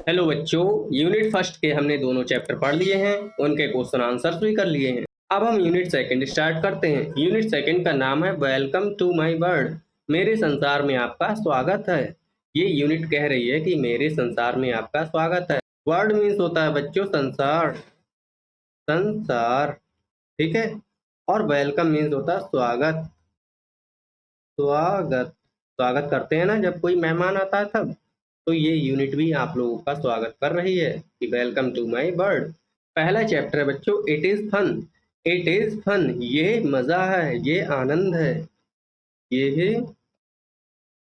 Hello बच्चों, unit first के हमने दोनों चैप्टर पढ़ लिए हैं, उनके क्वेश्चन आंसर्स भी कर लिए हैं। अब हम यूनिट सेकंड स्टार्ट करते हैं। यूनिट सेकंड का नाम है वेलकम टू माय वर्ल्ड। मेरे संसार में आपका स्वागत है। ये यूनिट कह रही है कि मेरे संसार में आपका स्वागत है। वर्ल्ड मीन्स होता है बच्चों संसार, संसार, ठीक है। और वेलकम मीन्स होता है स्वागत, स्वागत। स्वागत करते हैं ना जब कोई मेहमान आता है तब। तो ये यूनिट भी आप लोगों का स्वागत कर रही है कि वेलकम टू माय वर्ल्ड। पहला चैप्टर है बच्चों it is fun. It is fun, ये मजा है, ये आनंद है, ये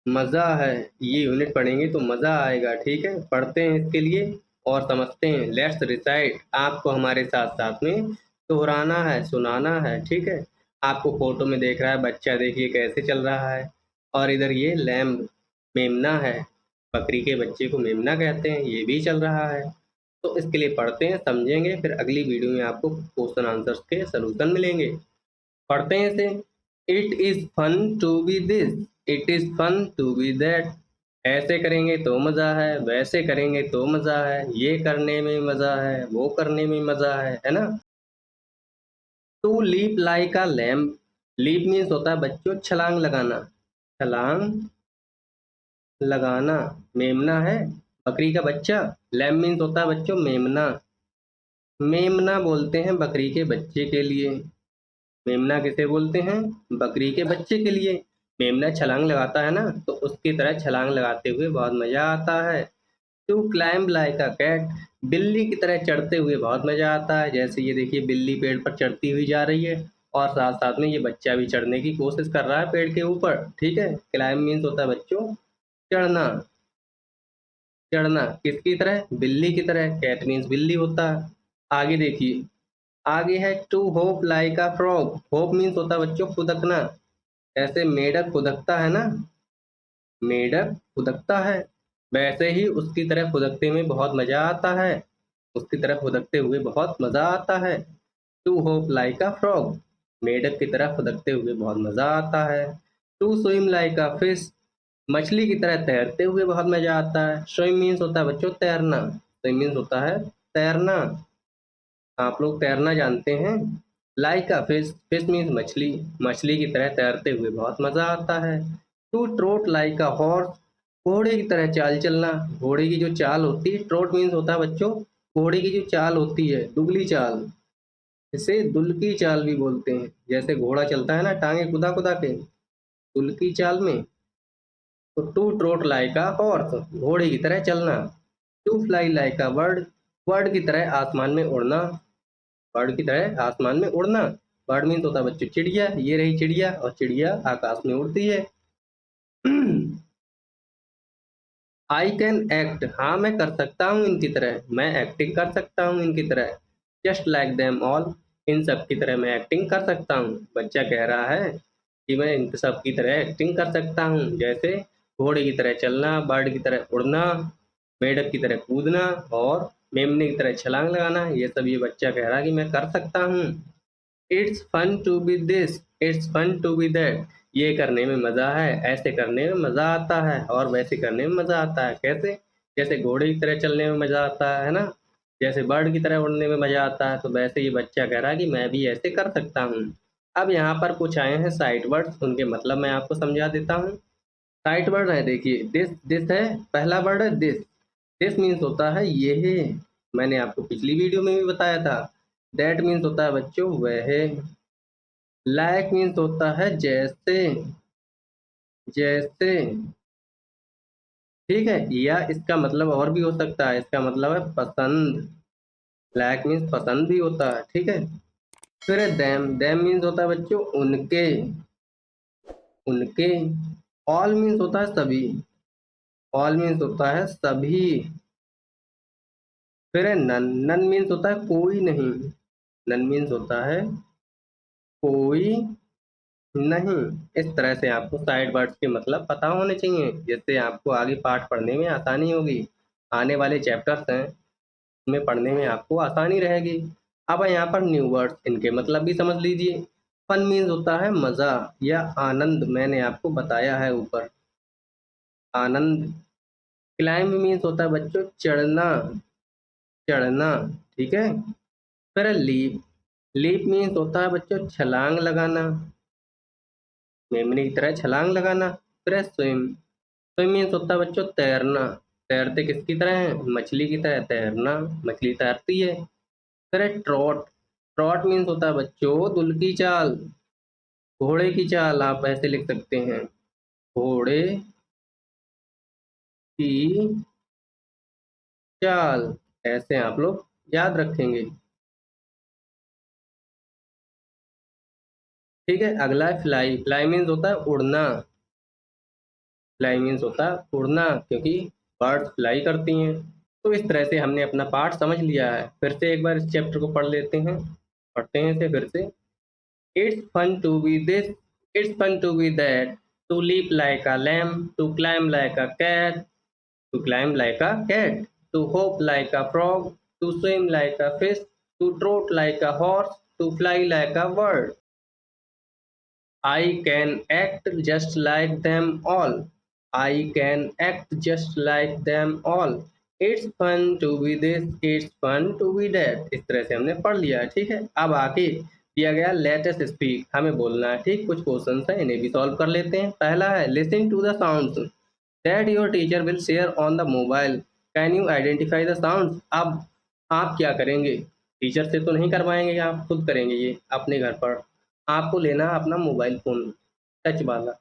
मजा है। ये यूनिट पढ़ेंगे तो मजा आएगा, ठीक है। पढ़ते हैं इसके लिए और समझते हैं। लेट्स रिसाइट, आपको हमारे साथ साथ में दोहराना है, सुनाना है, ठीक है। आपको फोटो में देख रहा है बच्चा, देखिए कैसे चल रहा है। और इधर ये लैम्ब, मेमना है, बकरी के बच्चे को मेमना कहते हैं, ये भी चल रहा है। तो इसके लिए पढ़ते हैं, समझेंगे, फिर अगली वीडियो में आपको क्वेश्चन आंसर्स के सलूशन मिलेंगे। पढ़ते हैं इसे। It is fun to be this, it is fun to be that. ऐसे करेंगे तो मजा है, वैसे करेंगे तो मजा है, ये करने में मजा है, वो करने में मजा है ना। To leap like a lamp. Leap means होता है बच्चों छलांग लगाना, छलांग लगाना। मेमना है बकरी का बच्चा। लैम्प मीन्स होता है बच्चों मेमना। मेमना बोलते हैं बकरी के बच्चे के लिए। मेमना किसे बोलते हैं? बकरी के बच्चे के लिए। मेमना छलांग लगाता है ना, तो उसकी तरह छलांग लगाते हुए बहुत मजा आता है। To climb like a cat. बिल्ली की तरह चढ़ते हुए बहुत मजा आता है। जैसे ये देखिए बिल्ली पेड़ पर चढ़ती हुई जा रही है और साथ साथ में ये बच्चा भी चढ़ने की कोशिश कर रहा है पेड़ के ऊपर, ठीक है। क्लाइंब मीन्स होता है बच्चों चढ़ना, चढ़ना किसकी तरह? बिल्ली की तरह। कैट मीन्स बिल्ली होता है। आगे देखिए, आगे है to hop like a frog. Hop means होता है बच्चों फुदकना। ऐसे मेढक फुदकता है ना, मेढक फुदकता है, वैसे ही उसकी तरह फुदकते में बहुत मजा आता है। उसकी तरह फुदकते हुए बहुत मजा आता है। To hop like a frog, मेढक की तरह फुदकते हुए बहुत मजा आता है। To swim like a fish, मछली की तरह तैरते हुए बहुत मजा आता है। स्विम मीन्स होता है बच्चों तैरना, स्विम मीन्स होता है तैरना। आप लोग तैरना जानते हैं। Like a fish, fish means मछली, मछली की तरह तैरते हुए बहुत मजा आता है। To trot like a horse, घोड़े की तरह चाल चलना। घोड़े की जो चाल होती है, ट्रोट मीन्स होता है बच्चों घोड़े की जो चाल होती है, दुगली चाल, इसे दुल्की चाल भी बोलते हैं। जैसे घोड़ा चलता है ना टांगे कुदा कुदा के, दुल्की चाल में। तो to trot like a horse, घोड़े की तरह चलना। To fly like a bird, bird की तरह आसमान में उड़ना, बर्ड की तरह आसमान में उड़ना। बर्ड मीन्स होता है बच्चों चिड़िया, ये रही चिड़िया और चिड़िया आकाश में उड़ती है। आई कैन एक्ट, हाँ मैं कर सकता हूँ इनकी तरह, मैं एक्टिंग कर सकता हूँ इनकी तरह। जस्ट लाइक देम ऑल, इन सब की तरह मैं एक्टिंग कर सकता हूँ। बच्चा कह रहा है कि मैं इन सब की तरह एक्टिंग कर सकता हूँ, जैसे घोड़े की तरह चलना, बर्ड की तरह उड़ना, मेढक की तरह कूदना और मेमने की तरह छलांग लगाना। ये सब ये बच्चा कह रहा है कि मैं कर सकता हूँ। It's fun to be this, it's fun to be that, ये करने में मजा है, ऐसे करने में मजा आता है और वैसे करने में मजा आता है। कैसे? जैसे घोड़े की तरह चलने में मजा आता है ना, जैसे बर्ड की तरह उड़ने में मजा आता है, तो वैसे ये बच्चा कह रहा है कि मैं भी ऐसे कर सकता हूँ। अब यहाँ पर कुछ आए हैं साइट वर्ड्स, उनके मतलब मैं आपको समझा देता हूँ। साइट वर्ड है देखिए, दिस, दिस है पहला वर्ड है दिस। दिस मीन्स होता है ये है, मैंने आपको पिछली वीडियो में भी बताया था। दैट मीन्स होता है बच्चों वह। लाइक मीन्स होता है जैसे, जैसे, ठीक है। या इसका मतलब और भी हो सकता है, इसका मतलब है पसंद। लाइक मीन्स पसंद भी होता है, ठीक है। फिर है देम, देम मीन्स होता है बच्चों उनके, उनके। ऑल मीन्स होता है सभी, ऑल मीन्स होता है सभी। फिर है नन, नन मीन्स होता है कोई नहीं, नन मीन्स होता है कोई नहीं। इस तरह से आपको साइड वर्ड्स के मतलब पता होने चाहिए, जिससे आपको आगे पाठ पढ़ने में आसानी होगी। आने वाले चैप्टर्स हैं उनमें पढ़ने में आपको आसानी रहेगी। अब यहाँ पर न्यू वर्ड्स, इनके मतलब भी समझ लीजिए। फन मीन्स होता है मज़ा या आनंद, मैंने आपको बताया है ऊपर, आनंद। क्लाइंब मीन्स होता है बच्चों चढ़ना, चढ़ना, ठीक है। फिर है लीप, लीप मीन्स होता है बच्चों छलांग लगाना, मेमने की तरह छलांग लगाना। फिर है स्विम, स्विम मीन्स होता है बच्चों तैरना, तैरते किसकी तरह है, मछली की तरह तैरना, मछली तैरती है। फिर है ट्रॉट, ट्रॉट मीन्स होता है बच्चों दुल की चाल, घोड़े की चाल आप ऐसे लिख सकते हैं, घोड़े की चाल, ऐसे आप लोग याद रखेंगे, ठीक है। अगला है फ्लाई, फ्लाई मीन्स होता है उड़ना, फ्लाई मीन्स होता है उड़ना, क्योंकि बर्ड्स फ्लाई करती हैं। तो इस तरह से हमने अपना पार्ट समझ लिया है। फिर से एक बार इस चैप्टर को पढ़ लेते हैं, पढ़ते हैं इसे फिर से। It's fun to be this, it's fun to be that, to leap like a lamb, to climb like a cat, to climb like a cat, to hop like a frog, to swim like a fish, to trot like a horse, to fly like a bird. I can act just like them all. I can act just like them all. It's fun to be this, it's fun to be that. इस तरह से हमने पढ़ लिया है, ठीक है। अब आगे दिया गया लेटेस्ट स्पीक, हमें बोलना है, ठीक। कुछ क्वेश्चन है, इन्हें भी सॉल्व कर लेते हैं। पहला है listen to the sounds that your teacher will share on the mobile, can you identify the sounds. अब आप क्या करेंगे, टीचर से तो नहीं करवाएंगे, आप खुद करेंगे ये अपने घर पर। आपको लेना है अपना मोबाइल फ़ोन टच वाला,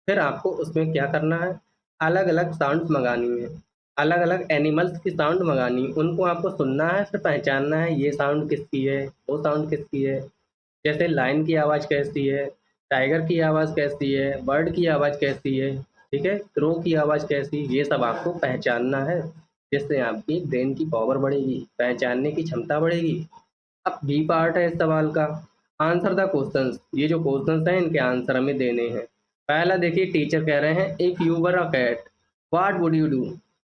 फिर आपको उसमें क्या करना है, अलग अलग साउंड्स मंगानी है, अलग अलग एनिमल्स की साउंड मंगानी, उनको आपको सुनना है, फिर पहचानना है ये साउंड किसकी है, वो साउंड किसकी है। जैसे लाइन की आवाज़ कैसी है, टाइगर की आवाज़ कैसी है, बर्ड की आवाज़ कैसी है, ठीक है, क्रो की आवाज़ कैसी, ये सब आपको पहचानना है, जिससे आपकी ब्रेन की पावर बढ़ेगी, पहचानने की क्षमता बढ़ेगी। अब बी पार्ट है इस सवाल का, आंसर द क्वेश्चंस। ये जो क्वेश्चंस हैं इनके आंसर हमें देने हैं। पहला देखिए, टीचर कह रहे हैं if you were a cat what would you do,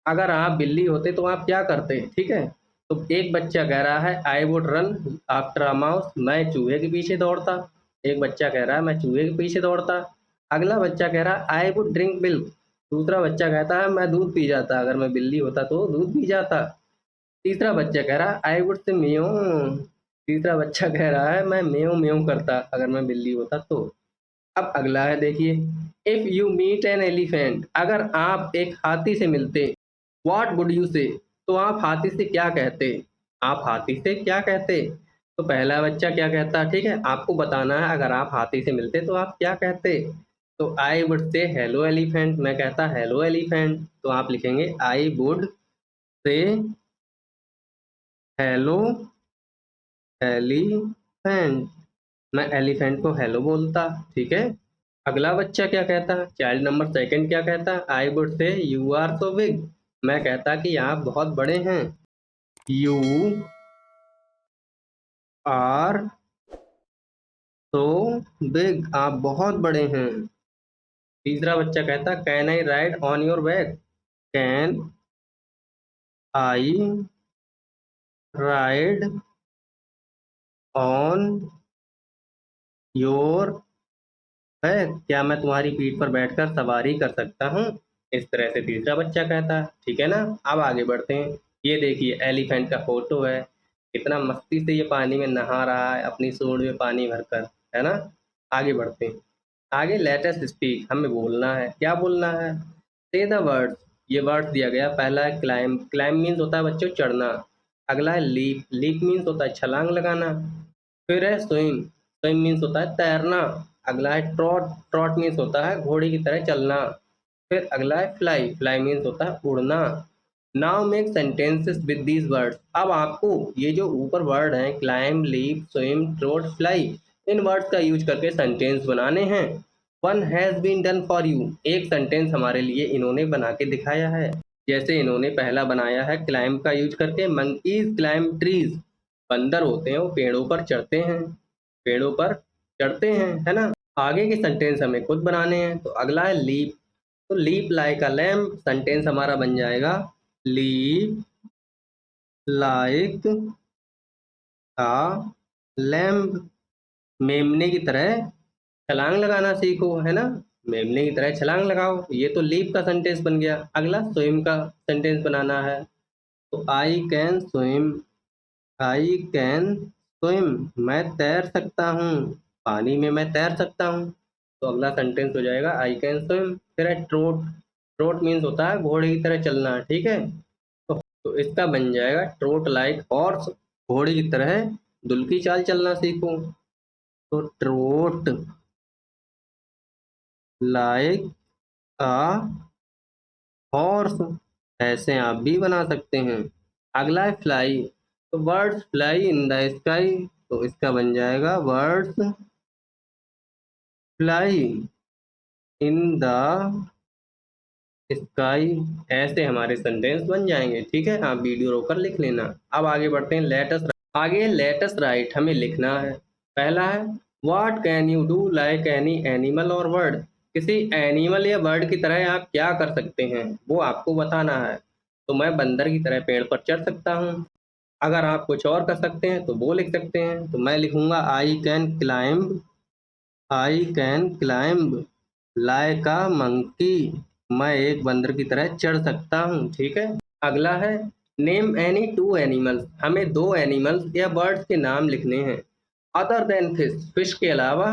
अगर आप बिल्ली होते तो आप क्या करते, ठीक है। तो एक बच्चा कह रहा है I would run after a mouse, मैं चूहे के पीछे दौड़ता। एक बच्चा कह रहा है मैं चूहे के पीछे दौड़ता। अगला बच्चा कह रहा है आई वुड ड्रिंक मिल्क, दूसरा बच्चा कहता है मैं दूध पी जाता, अगर मैं बिल्ली होता तो दूध पी जाता। तीसरा बच्चा कह रहा है आई वुड से म्याऊं, तीसरा बच्चा कह रहा है मैं म्याऊं म्याऊं करता अगर मैं बिल्ली होता तो। अब अगला है देखिए, if you meet an elephant, अगर आप एक हाथी से मिलते, व्हाट वुड यू से, तो आप हाथी से क्या कहते, आप हाथी से क्या कहते। तो पहला बच्चा क्या कहता, ठीक है, आपको बताना है अगर आप हाथी से मिलते तो आप क्या कहते। तो आई वुड से हेलो एलिफेंट, मैं कहता हेलो एलिफेंट, तो आप लिखेंगे आई वुड से हेलो एलिफेंट, मैं एलिफेंट को हेलो बोलता, ठीक है। अगला बच्चा क्या कहता है, चाइल्ड नंबर सेकंड क्या कहता है, I would say you are so big, मैं कहता कि आप बहुत बड़े हैं, यू आर सो बिग, आप बहुत बड़े हैं। तीसरा बच्चा कहता can I ride on your back, can I ride on your है, क्या मैं तुम्हारी पीठ पर बैठकर सवारी कर सकता हूँ। इस तरह से तीसरा बच्चा कहता है, ठीक है ना। अब आगे बढ़ते हैं, ये देखिए एलिफेंट का फोटो है, कितना मस्ती से ये पानी में नहा रहा है अपनी सूंड में पानी भरकर, है ना। आगे बढ़ते हैं, आगे लेटेस्ट स्पीक, हमें बोलना है, क्या बोलना है, से द वर्ड्स। ये वर्ड्स दिया गया, पहला है क्लाइम, क्लाइम मीन्स होता है बच्चों चढ़ना। अगला है लीप, लीप मीन्स होता है छलांग लगाना। फिर है स्विम, स्विम मीन्स होता है तैरना। अगला है ट्रॉट, ट्रॉट मीन्स होता है घोड़े की तरह चलना। फिर अगला है फ्लाई, फ्लाई मीन्स होता है उड़ना। Now make sentences with these words, अब आपको ये जो ऊपर वर्ड हैं climb, leap, swim, trot, fly, इन वर्ड्स का यूज करके सेंटेंस बनाने हैं। One has been done for you, एक सेंटेंस हमारे लिए इन्होंने बना के दिखाया है। जैसे इन्होंने पहला बनाया है क्लाइम का यूज करके, मंकीज क्लाइम ट्रीज, बंदर होते हैं वो पेड़ों पर चढ़ते हैं, पेड़ों पर चढ़ते हैं, है ना। आगे के सेंटेंस हमें खुद बनाने हैं। तो अगला है लीप, तो leap like a lamp, sentence हमारा बन जाएगा लीप लाइक अ लैम्प, मेमने की तरह छलांग लगाना सीखो, है ना। मेमने की तरह छलांग लगाओ। ये तो लीप का सेंटेंस बन गया। अगला स्विम का सेंटेंस बनाना है। तो I can swim, I can swim, मैं तैर सकता हूँ, पानी में मैं तैर सकता हूँ। तो अगला सेंटेंस हो जाएगा आई कैन स्विम। फिर है ट्रोट। ट्रोट मीन्स होता है घोड़े की तरह चलना, ठीक है। तो इसका बन जाएगा ट्रोट लाइक हॉर्स, घोड़े की तरह दुल की चाल चलना सीखो। तो ट्रोट लाइक अ हॉर्स, ऐसे आप भी बना सकते हैं। अगला है फ्लाई। तो birds fly in the sky, तो इसका बन जाएगा birds fly in the sky. ऐसे हमारे सेंटेंस बन जाएंगे, ठीक है। आप वीडियो रोककर लिख लेना। अब आगे बढ़ते हैं लेटेस्ट। आगे लेटेस्ट राइट हमें लिखना है। पहला है what can you do like any animal और बर्ड, किसी एनिमल या बर्ड की तरह आप क्या कर सकते हैं वो आपको बताना है। तो मैं बंदर की तरह पेड़ पर चढ़ सकता हूँ। अगर आप कुछ और कर सकते हैं तो वो लिख सकते हैं। तो मैं लिखूंगा I can climb, I can climb like a monkey, मैं एक बंदर की तरह चढ़ सकता हूँ, ठीक है। अगला है नेम एनी टू एनिमल्स, हमें दो एनिमल्स या बर्ड्स के नाम लिखने हैं। अदर देन फिश, फिश के अलावा,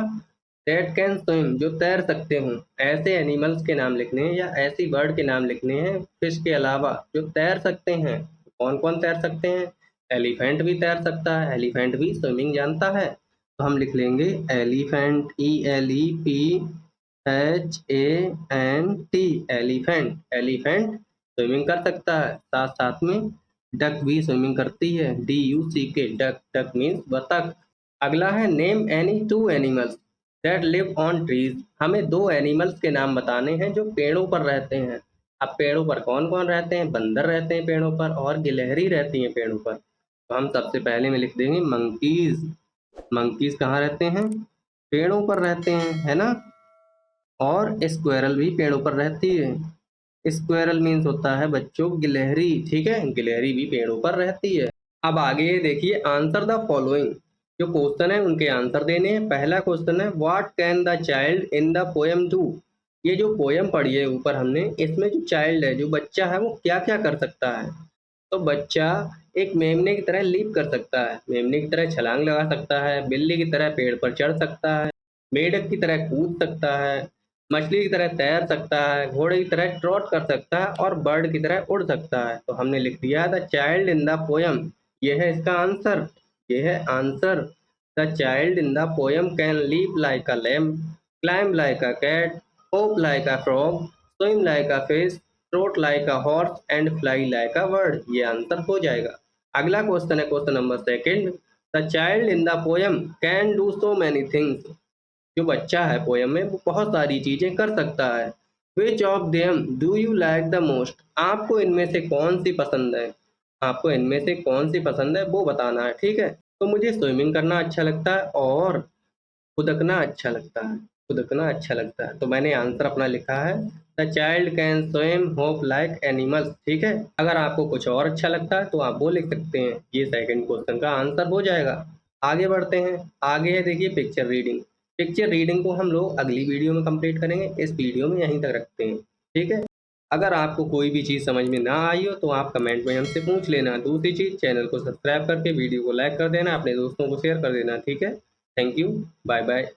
दैट कैन स्विम, जो तैर सकते हों। ऐसे एनिमल्स के नाम लिखने हैं या ऐसी बर्ड के नाम लिखने हैं फिश के अलावा जो तैर सकते हैं। कौन कौन तैर सकते हैं? एलिफेंट भी तैर सकता है, एलिफेंट भी स्विमिंग जानता है। तो हम लिख लेंगे elephant, ELEPHANT, elephant, elephant swimming कर सकता है। साथ साथ में डक भी स्विमिंग करती है, DUCK, डक, डक मीन्स बतख। अगला है name any two animals that live on trees, हमें दो एनिमल्स के नाम बताने हैं जो पेड़ों पर रहते हैं। अब पेड़ों पर कौन कौन रहते हैं? बंदर रहते हैं पेड़ों पर और गिलहरी रहती हैं पेड़ों पर। तो हम सबसे पहले में लिख देंगे मंकीज। मंकीज कहाँ रहते हैं? पेड़ों पर रहते हैं, है ना। और स्क्वेरल भी पेड़ों पर रहती है। स्क्वेरल मीन्स होता है बच्चों गिलहरी, ठीक है। गिलहरी भी पेड़ों पर रहती है। अब आगे देखिए आंसर द फॉलोइंग, जो क्वेश्चन है उनके आंसर देने हैं। पहला क्वेश्चन है what can the child in the poem do, ये जो पोएम पढ़ी है ऊपर हमने, इसमें जो चाइल्ड है, जो बच्चा है, वो क्या क्या कर सकता है। तो बच्चा एक मेमने की तरह लीप कर सकता है, मेमने की तरह छलांग लगा सकता है, बिल्ली की तरह पेड़ पर चढ़ सकता है, मेढक की तरह कूद सकता है, मछली की तरह तैर सकता है, घोड़े की तरह ट्रॉट कर सकता है और बर्ड की तरह उड़ सकता है। तो हमने लिख दिया the child in the poem, ये है इसका आंसर, ये है answer. The child in the poem can leap like a lamb, climb like a cat, hop like a frog, swim like a fish, trot like a horse and fly like a bird, ये answer हो जाएगा। अगला question है question number second. The child in the poem can do so many things, जो बच्चा है poem में वो बहुत सारी चीजें कर सकता है। Which of them do you like the most, आपको इनमें से कौन सी पसंद है, आपको इनमें से कौन सी पसंद है वो बताना है, ठीक है। तो मुझे स्विमिंग करना अच्छा लगता है और खुदकना अच्छा लगता है, खुदकना अच्छा लगता है। तो मैंने आंसर अपना लिखा है the child can swim hope like animals, ठीक है। अगर आपको कुछ और अच्छा लगता है तो आप वो लिख सकते हैं। ये सेकंड क्वेश्चन का आंसर हो जाएगा। आगे बढ़ते हैं। आगे है देखिए पिक्चर रीडिंग। पिक्चर रीडिंग को हम लोग अगली वीडियो में कंप्लीट करेंगे, इस वीडियो में यहीं तक रखते हैं, ठीक है। अगर आपको कोई भी चीज़ समझ में ना आई हो तो आप कमेंट में हमसे पूछ लेना। दूसरी चीज़, चैनल को सब्सक्राइब करके वीडियो को लाइक कर देना, अपने दोस्तों को शेयर कर देना, ठीक है। Thank you, bye bye.